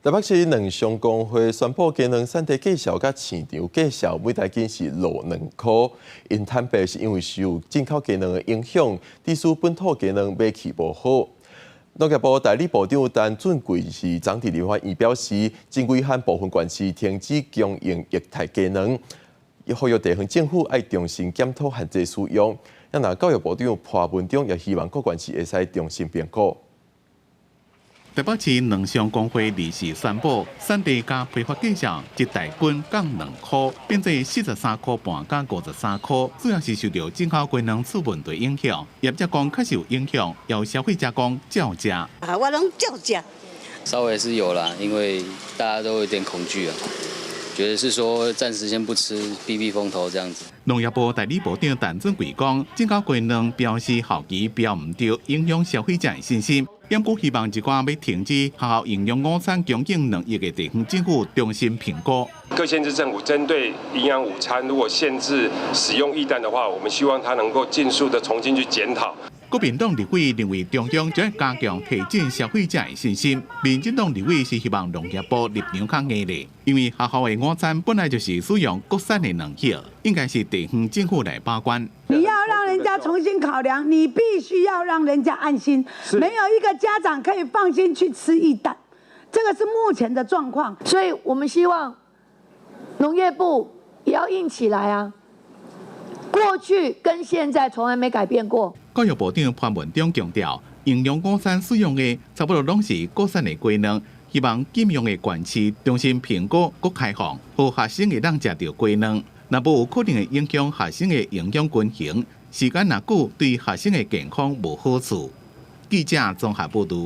台北市农商工会宣布，鸡卵产地计数甲市场计数每台斤是落2块。因坦白是因为受进口鸡卵的影响，致使本土鸡卵买起无好。农业部代理部长陈俊贵是昨伫立法院表示，经规和部分县市停止供应液态鸡卵，呼吁地方政府要重新检讨限制使用。若教育部长潘文忠也希望各县市会使重新评估。台北市农商工会理事宣布，产地加批发计价一台斤降2块，变做43块半加53块，主要是受到进口鸡卵出问题影响。业者讲确实有影响，要消费者讲照吃。我拢照吃。稍微是有啦，因为大家都有点恐惧啊。觉得是说暂时先不吃，避避风头这样子。农业部代理部长陈俊贵讲，进口鸡卵标示效期标唔对，影响消费者的信心。因故希望一寡要停止学校营养午餐供应2亿的地方政府重新评估。各县市政府针对营养午餐，如果限制使用液氮的话，我们希望它能够尽速的重新去检讨。国民党立委认为中央就要加强提振消费者的信心，民进党立委是希望农业部立场较硬嘞，因为学校的午餐本来就是使用国产的卵液，应该是地方政府来把关。你要让人家重新考量，你必须要让人家安心，没有一个家长可以放心去吃液氮，这个是目前的状况，所以我们希望农业部也要硬起来啊。过去跟现在从来没改变过。教育部长潘文忠强调，营养午餐使用的差不多拢是国产的鸡卵，希望禁用的县市重新评估、搁开放，让学生会当食到鸡卵。若无有可能会影响学生的营养均衡，时间若久，对学生的健康无好处。记者综合报道。